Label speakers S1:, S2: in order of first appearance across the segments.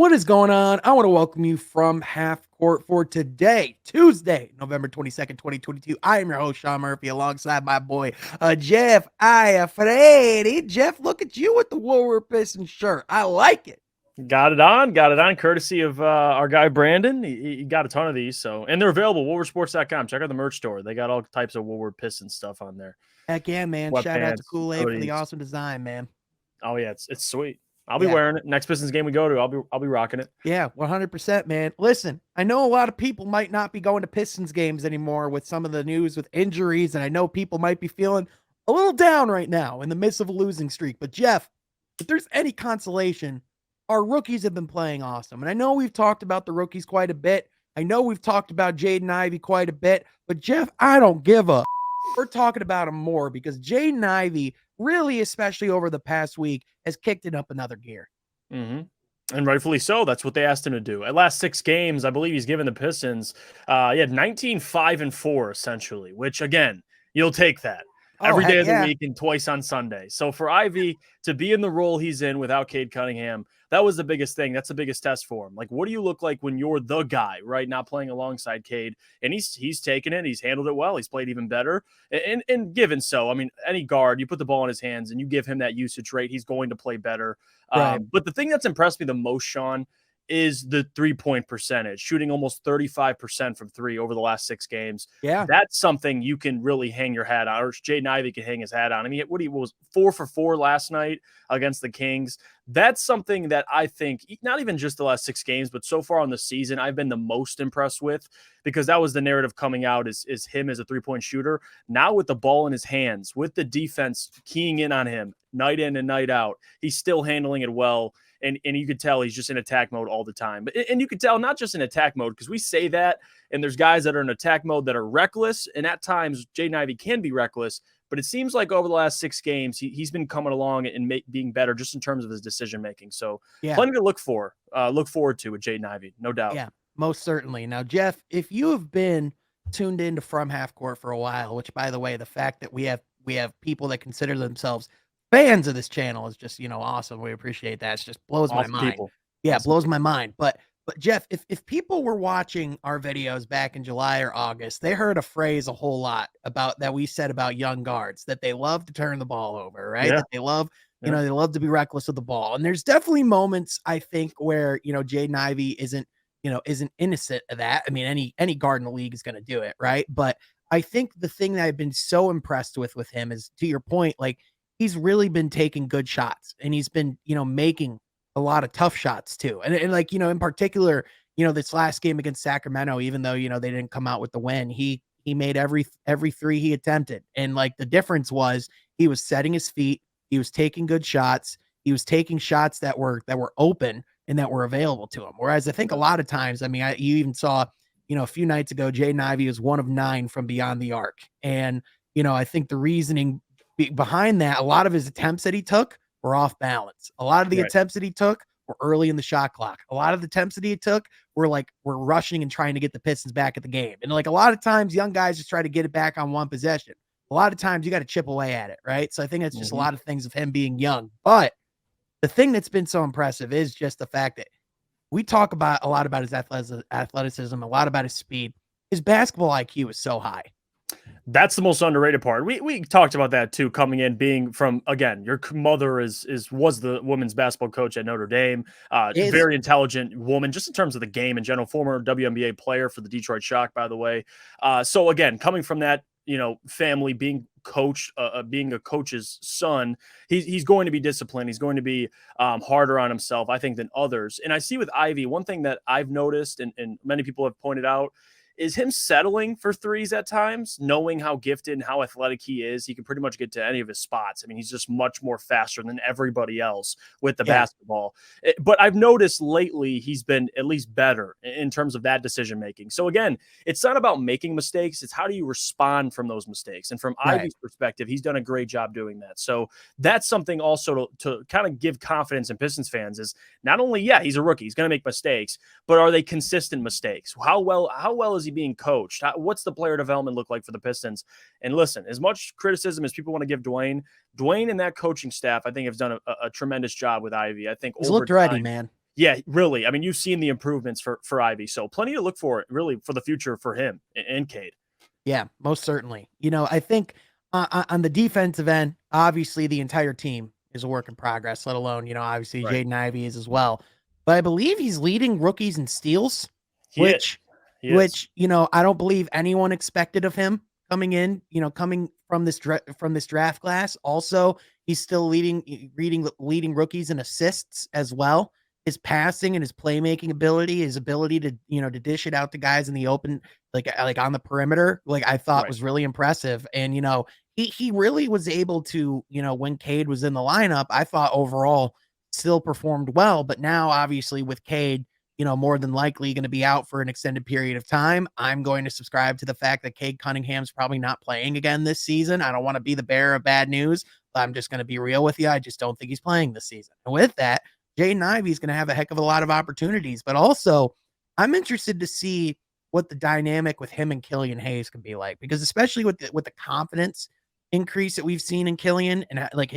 S1: What is going on? I want to welcome you from half court for today, Tuesday, November 22nd, 2022. I am your host, Sean Murphy, alongside my boy, Jeff Iafredi. Jeff, look at you with the Woodward Pistons shirt. I like it.
S2: Got it on, courtesy of our guy Brandon. He got a ton of these, and they're available. WoodwardSports.com. Check out the merch store. They got all types of Woodward Pistons stuff on there.
S1: Heck yeah, man. Shout out to
S2: Sweatpants,
S1: Kool-Aid for the
S2: hoodies.
S1: awesome design, man.
S2: Oh yeah, it's sweet. I'll be
S1: Yeah.
S2: wearing it. Next Pistons game we go to, I'll be rocking it.
S1: Yeah, 100%, man. Listen, I know a lot of people might not be going to Pistons games anymore with some of the news with injuries, and I know people might be feeling a little down right now in the midst of a losing streak. But Jeff, if there's any consolation, our rookies have been playing awesome. And I know we've talked about the rookies quite a bit. I know we've talked about Jaden Ivey quite a bit, but Jeff, I don't give a. We're talking about him more because Jaden Ivey, really, especially over the past week, has kicked it up another gear.
S2: Mm-hmm. And rightfully so. That's what they asked him to do. At last 6 games, I believe he's given the Pistons, he had 19, 5, and 4, essentially, which, again, you'll take that. Every day of the week and twice on Sunday. So for Ivy to be in the role he's in without Cade Cunningham, that was the biggest thing. That's the biggest test for him. Like, what do you look like when you're the guy, right? Not playing alongside Cade. And he's taken it. He's handled it well. He's played even better. And given so, I mean, any guard, you put the ball in his hands and you give him that usage rate, he's going to play better.
S1: Right.
S2: But the thing that's impressed me the most, Sean, is the 3-point percentage, shooting almost 35% from 3 over the last 6 games.
S1: Yeah.
S2: That's something you can really hang your hat on, or Jaden Ivey can hang his hat on. I mean, what was 4 for 4 last night against the Kings. That's something that I think, not even just the last 6 games, but so far on the season, I've been the most impressed with, because that was the narrative coming out is him as a 3-point shooter. Now with the ball in his hands, with the defense keying in on him night in and night out, he's still handling it well. And you could tell he's just in attack mode all the time. And you could tell not just in attack mode, because we say that, and there's guys that are in attack mode that are reckless, and at times Jaden Ivey can be reckless, but it seems like over the last 6 games, he's been coming along and being better just in terms of his decision-making. So plenty to look forward to with Jaden Ivey, no doubt.
S1: Yeah, most certainly. Now, Jeff, if you have been tuned into From Half Court for a while, which, by the way, the fact that we have people that consider themselves fans of this channel is just, awesome. We appreciate that. It just blows my mind. Yeah, it blows my mind. But Jeff, if people were watching our videos back in July or August, they heard a phrase a whole lot about that we said about young guards, that they love to turn the ball over, right?
S2: Yeah.
S1: That they love, they love to be reckless with the ball. And there's definitely moments, I think, where, Jaden Ivey isn't innocent of that. I mean, any guard in the league is going to do it, right? But I think the thing that I've been so impressed with him is, to your point, like, he's really been taking good shots, and he's been, making a lot of tough shots too. And like, in particular, this last game against Sacramento, even though, they didn't come out with the win, he made every 3 he attempted. And like, the difference was he was setting his feet. He was taking good shots. He was taking shots that were open and that were available to him. Whereas I think a lot of times, I mean, you even saw, a few nights ago, Jaden Ivey was 1 of 9 from beyond the arc. And, I think the reasoning behind that, a lot of his attempts that he took were off balance. A lot of the attempts that he took were early in the shot clock. A lot of the attempts that he took were rushing and trying to get the Pistons back at the game. And like, a lot of times young guys just try to get it back on one possession. A lot of times you got to chip away at it, right? So I think it's just a lot of things of him being young. But the thing that's been so impressive is just the fact that we talk about a lot about his athleticism, a lot about his speed. His basketball IQ is so high.
S2: That's the most underrated part. We talked about that too, coming in, being from, again, your mother was the women's basketball coach at Notre Dame. Very intelligent woman, just in terms of the game in general, former WNBA player for the Detroit Shock, by the way. So again, coming from that, family, being coached, being a coach's son, he's going to be disciplined. He's going to be harder on himself, I think, than others. And I see with Ivy, one thing that I've noticed, and many people have pointed out, is him settling for threes at times, knowing how gifted and how athletic he is. He can pretty much get to any of his spots. I mean, he's just much more faster than everybody else with the basketball. But I've noticed lately he's been at least better in terms of that decision-making. So again, it's not about making mistakes. It's how do you respond from those mistakes? And from Ivy's perspective, he's done a great job doing that. So that's something also to kind of give confidence in Pistons fans is not only, he's a rookie, he's going to make mistakes, but are they consistent mistakes? How well is he being coached? What's the player development look like for the Pistons? And listen, as much criticism as people want to give Dwayne and that coaching staff, I think, have done a tremendous job with Ivy. I think
S1: he's looked ready, man.
S2: Yeah, really. I mean, you've seen the improvements for Ivy, so plenty to look for, really, for the future for him and Cade.
S1: Yeah, most certainly. I think on the defensive end, obviously the entire team is a work in progress, let alone, obviously
S2: Right.
S1: Jaden Ivey is as well. But I believe he's leading rookies in steals,
S2: He is.
S1: which
S2: He is.
S1: I don't believe anyone expected of him coming in, coming from this draft class. Also, he's still leading rookies in assists as well. His passing and his playmaking ability, his ability to, to dish it out to guys in the open, like on the perimeter, like I thought
S2: Right.
S1: was really impressive. And he really was able to, when Cade was in the lineup, I thought overall still performed well. But now obviously with Cade, more than likely going to be out for an extended period of time, I'm going to subscribe to the fact that Cade Cunningham's probably not playing again this season. I don't want to be the bearer of bad news, but I'm just going to be real with you. I just don't think he's playing this season. And with that, Jaden Ivey is going to have a heck of a lot of opportunities, but also I'm interested to see what the dynamic with him and Killian Hayes can be like, because especially with the confidence increase that we've seen in Killian and like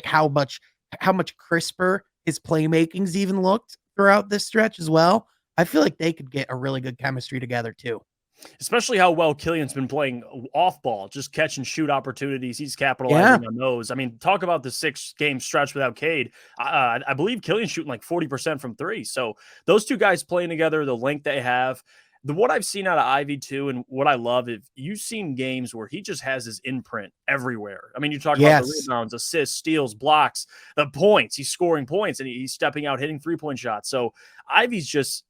S1: how much crisper his playmaking's even looked throughout this stretch as well. I feel like they could get a really good chemistry together too.
S2: Especially how well Killian's been playing off ball, just catch and shoot opportunities. He's
S1: Yeah.
S2: capitalizing on those. I mean, talk about the 6-game stretch without Cade. I believe Killian's shooting like 40% from three. So those two guys playing together, the length they have, what I've seen out of Ivy too, and what I love, is you've seen games where he just has his imprint everywhere. I mean, you talk about the
S1: Yes.
S2: rebounds, assists, steals, blocks, the points. He's scoring points and he's stepping out, hitting 3-point shots. So Ivy's just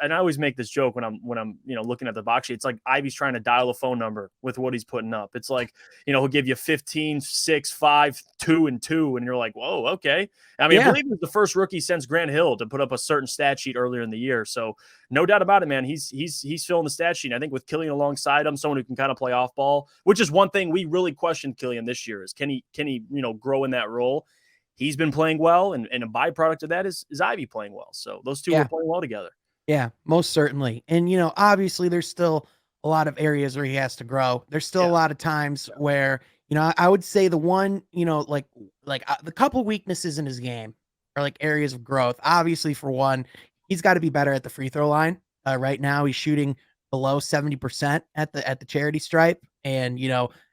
S2: and I always make this joke when I'm looking at the box sheet. It's like Ivy's trying to dial a phone number with what he's putting up. It's like, he'll give you 15, 6, 5, 2, and 2, and you're like, whoa, okay. I mean, I believe he was the first rookie since Grant Hill to put up a certain stat sheet earlier in the year. So no doubt about it, man. He's filling the stat sheet. I think with Killian alongside him, someone who can kind of play off ball, which is one thing we really questioned Killian this year, is can he grow in that role? He's been playing well, and a byproduct of that is Ivy playing well. So those two are playing well together.
S1: Yeah, most certainly. And, obviously there's still a lot of areas where he has to grow. There's still a lot of times where, I would say the one, the couple weaknesses in his game are like areas of growth. Obviously, for one, he's got to be better at the free throw line. Right now he's shooting below 70% at the charity stripe. And,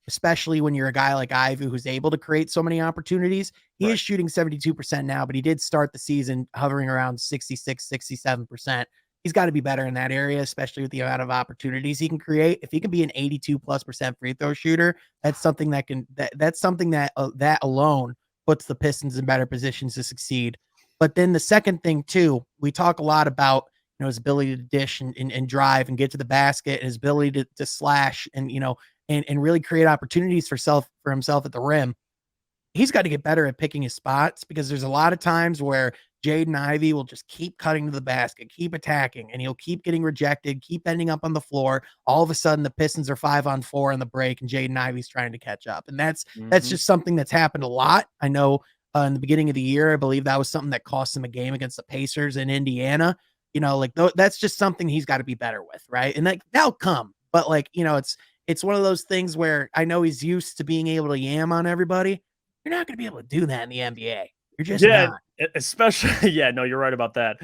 S1: especially when you're a guy like Ivy who's able to create so many opportunities, he is shooting 72% now, but he did start the season hovering around 66, 67%. He's got to be better in that area, especially with the amount of opportunities he can create. If he can be an 82+% free throw shooter, that's something that alone puts the Pistons in better positions to succeed. But then the second thing too, we talk a lot about, his ability to dish and drive and get to the basket, and his ability to slash and, and really create opportunities for himself at the rim. He's got to get better at picking his spots, because there's a lot of times where Jaden Ivey will just keep cutting to the basket, keep attacking, and he'll keep getting rejected, keep ending up on the floor. All of a sudden, the Pistons are 5-on-4 on the break, and Jaden Ivey's trying to catch up. And that's just something that's happened a lot. I know in the beginning of the year, I believe that was something that cost him a game against the Pacers in Indiana. That's just something he's got to be better with, right? And that'll come. But it's one of those things where I know he's used to being able to yam on everybody. You're not going to be able to do that in the NBA. You're just not.
S2: Especially, no, you're right about that.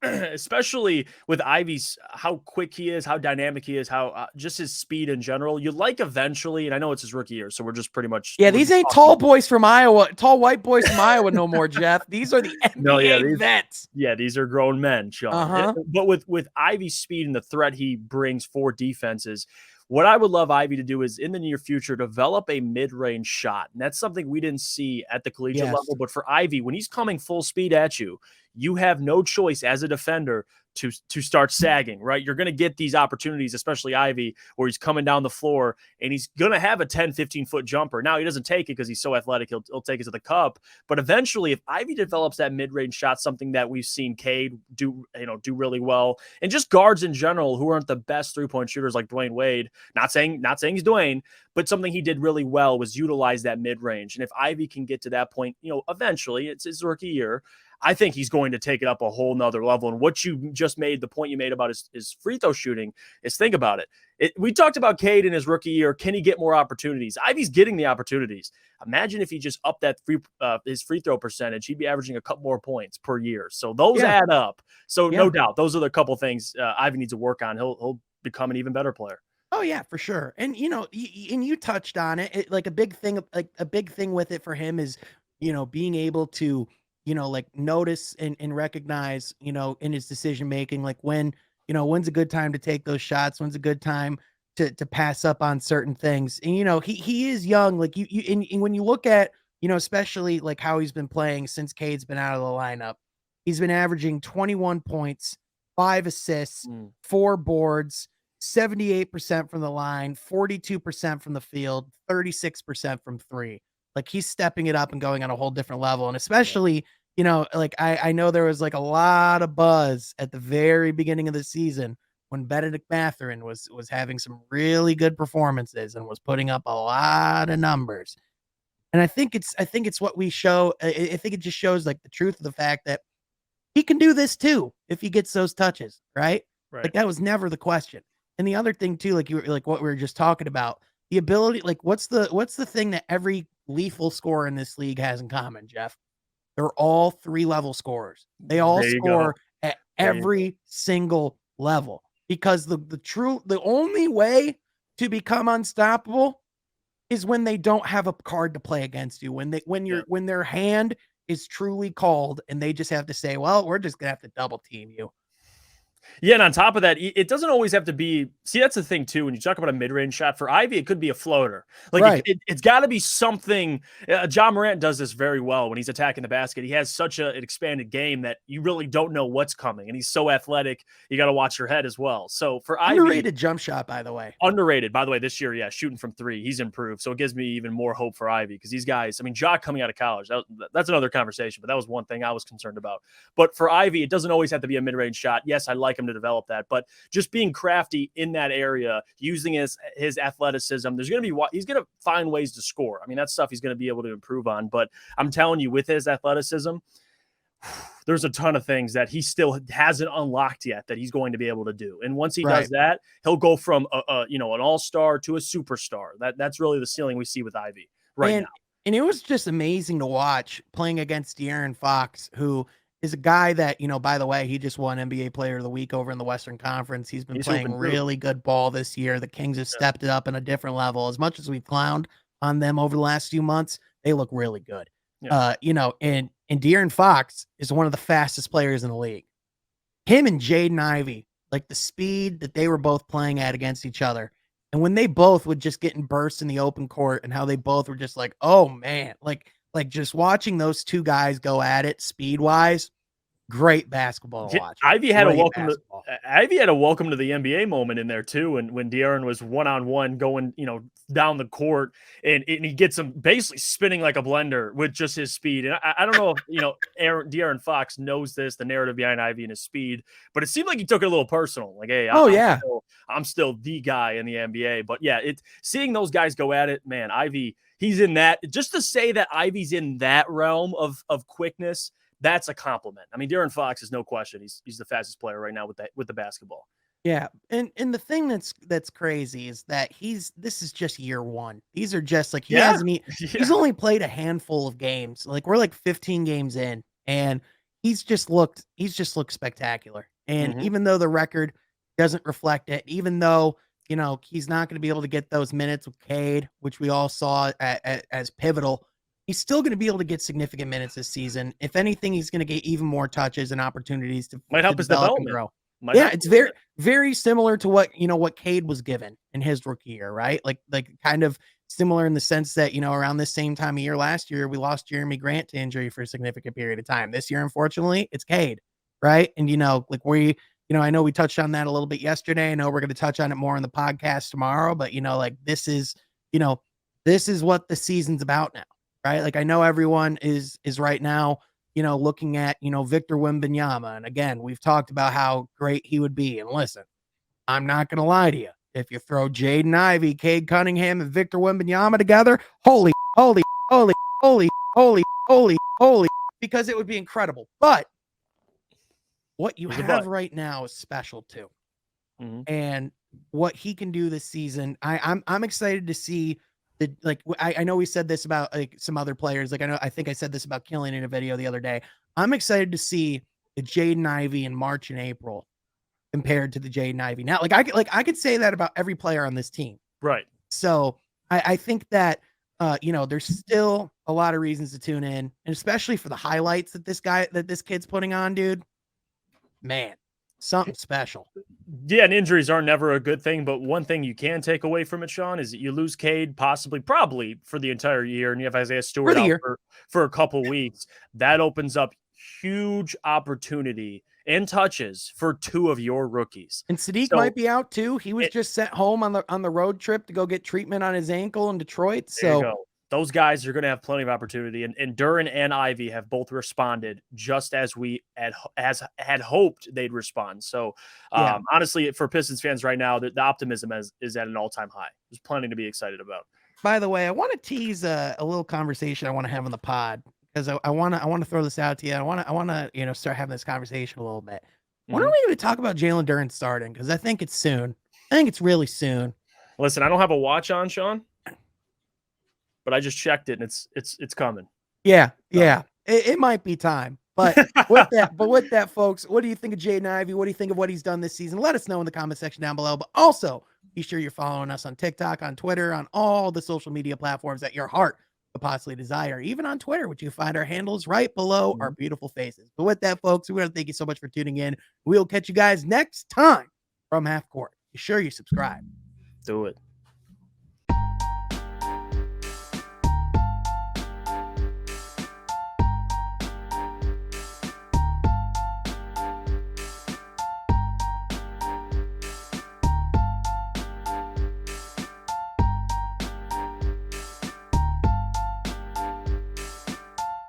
S2: Especially with Ivy's, how quick he is, how dynamic he is, how just his speed in general. You'd like eventually, and I know it's his rookie year, so we're just pretty much.
S1: Yeah, these ain't tall boys from Iowa, tall white boys from Iowa no more, Jeff. These are the NBA vets.
S2: Yeah, these are grown men, Sean. But with Ivy's speed and the threat he brings for defenses, what I would love Ivy to do is in the near future, develop a mid-range shot. And that's something we didn't see at the collegiate level. But for Ivy, when he's coming full speed at you, you have no choice as a defender to start sagging, right? You're going to get these opportunities, especially Ivy, where he's coming down the floor and he's going to have a 10, 15-foot jumper. Now, he doesn't take it because he's so athletic. He'll take it to the cup. But eventually, if Ivy develops that mid-range shot, something that we've seen Cade do really well, and just guards in general who aren't the best three-point shooters like Dwayne Wade, not saying he's Dwayne, but something he did really well was utilize that mid-range. And if Ivy can get to that point, eventually, it's his rookie year, I think he's going to take it up a whole nother level. And what you just made, the point you made about his free throw shooting, is think about it. We talked about Cade in his rookie year. Can he get more opportunities? Ivey's getting the opportunities. Imagine if he just upped that his free throw percentage, he'd be averaging a couple more points per year. So those add up. So no doubt, those are the couple things Ivey needs to work on. He'll become an even better player.
S1: Oh yeah, for sure. And you touched on it. Like a big thing with it for him is, being able to, like notice and recognize, in his decision making, like when's a good time to take those shots, when's a good time to pass up on certain things. And he is young. Like and when you look at, especially like how he's been playing since Cade's been out of the lineup, he's been averaging 21 points, 5 assists, 4 boards, 78% from the line, 42% from the field, 36% from 3. Like he's stepping it up and going on a whole different level. And especially, like I know there was like a lot of buzz at the very beginning of the season when Benedict Mathurin was having some really good performances and was putting up a lot of numbers. And I think it's what we show. I think it just shows like the truth of the fact that he can do this too if he gets those touches, right? Like that was never the question. And the other thing too, like what we were just talking about, the ability, like what's the thing that every lethal scorer in this league has in common, Jeff? They're all 3-level scorers. They all score at every single level, because the only way to become unstoppable is when they don't have a card to play against you. When their hand is truly called and they just have to say, well, we're just gonna have to double team you.
S2: Yeah, and on top of that, it doesn't always have to be. See, that's the thing too. When you talk about a mid-range shot for Ivey, it could be a floater. Like it's got to be something. John Morant does this very well when he's attacking the basket. He has such an expanded game that you really don't know what's coming, and he's so athletic. You got to watch your head as well. So for Ivey,
S1: underrated jump shot, by the way.
S2: Underrated, by the way, this year. Yeah, shooting from 3, he's improved. So it gives me even more hope for Ivey, because these guys. I mean, Ja coming out of college, that's another conversation. But that was one thing I was concerned about. But for Ivey, it doesn't always have to be a mid-range shot. Yes, I like him to develop that, but just being crafty in that area, using his athleticism, he's going to find ways to score. I mean, that's stuff he's going to be able to improve on. But I'm telling you, with his athleticism, there's a ton of things that he still hasn't unlocked yet that he's going to be able to do. And once he does that, he'll go from an all-star to a superstar. That's really the ceiling we see with Ivey now.
S1: And it was just amazing to watch playing against De'Aaron Fox, who is a guy that, by the way, he just won NBA Player of the Week over in the Western Conference. He's been playing really good ball this year. The Kings have stepped it up in a different level. As much as we've clowned on them over the last few months, they look really good. And De'Aaron Fox is one of the fastest players in the league. Him and Jaden Ivey, like the speed that they were both playing at against each other. And when they both would just get in bursts in the open court, and how they both were just like, oh man, like just watching those two guys go at it speed wise, great basketball to watch.
S2: Ivey had a welcome to the NBA moment in there too, and when De'Aaron was one-on-one going, down the court, and he gets him basically spinning like a blender with just his speed. And I don't know if De'Aaron Fox knows the narrative behind Ivey and his speed, but it seemed like he took it a little personal. Like, hey, I'm still the guy in the NBA. But yeah, seeing those guys go at it, man, Ivey, he's in that. Just to say that Ivey's in that realm of quickness, that's a compliment. I mean, De'Aaron Fox is no question. He's the fastest player right now with the basketball.
S1: Yeah. And the thing that's crazy is that this is just year one. These are just like, he's only played a handful of games. Like we're like 15 games in, and he's just looked spectacular. And even though the record doesn't reflect it, even though, he's not going to be able to get those minutes with Cade, which we all saw as pivotal, he's still going to be able to get significant minutes this season. If anything, he's going to get even more touches and opportunities to
S2: help his development
S1: and grow. It's very, very similar to what Cade was given in his rookie year, right? Like kind of similar in the sense that, around this same time of year last year, we lost Jeremy Grant to injury for a significant period of time. This year, unfortunately, it's Cade, right? And, I know we touched on that a little bit yesterday. I know we're going to touch on it more in the podcast tomorrow, but, this is what the season's about now, right? Like I know everyone is right now, looking at, Victor Wembanyama. And again, we've talked about how great he would be. And listen, I'm not going to lie to you. If you throw Jaden Ivey, Cade Cunningham, and Victor Wembanyama together, holy, because it would be incredible. But what you have right now is special too. And what he can do this season, I'm excited to see the, like, I know we said this about like some other players. Like I think I said this about Killian in a video the other day. I'm excited to see the Jaden Ivey in March and April compared to the Jaden Ivey now. I could say that about every player on this team.
S2: Right.
S1: So I think that, there's still a lot of reasons to tune in, and especially for the highlights that this kid's putting on, dude, man, something special.
S2: Yeah, and injuries are never a good thing, but one thing you can take away from it, Sean, is that you lose Cade probably for the entire year, and you have Isaiah Stewart out for a couple weeks. That opens up huge opportunity and touches for two of your rookies.
S1: And Sadiq might be out too. He was just sent home on the road trip to go get treatment on his ankle in Detroit. So
S2: those guys are going to have plenty of opportunity, and Duren and Ivy have both responded just as we had hoped they'd respond. So honestly, for Pistons fans right now, the optimism is at an all-time high. There's plenty to be excited about.
S1: By the way, I want to tease a little conversation I want to have on the pod, because I want to throw this out to you. I want to start having this conversation a little bit. When are we going to talk about Jalen Duren starting? Because I think it's soon. I think it's really soon.
S2: Listen, I don't have a watch on, Sean, but I just checked it, and it's coming.
S1: Yeah. It might be time. But with that, folks, what do you think of Jaden Ivey? What do you think of what he's done this season? Let us know in the comment section down below. But also, be sure you're following us on TikTok, on Twitter, on all the social media platforms that your heart could possibly desire. Even on Twitter, which you find our handles right below our beautiful faces. But with that, folks, we want to thank you so much for tuning in. We'll catch you guys next time from Half Court. Be sure you subscribe.
S2: Do it.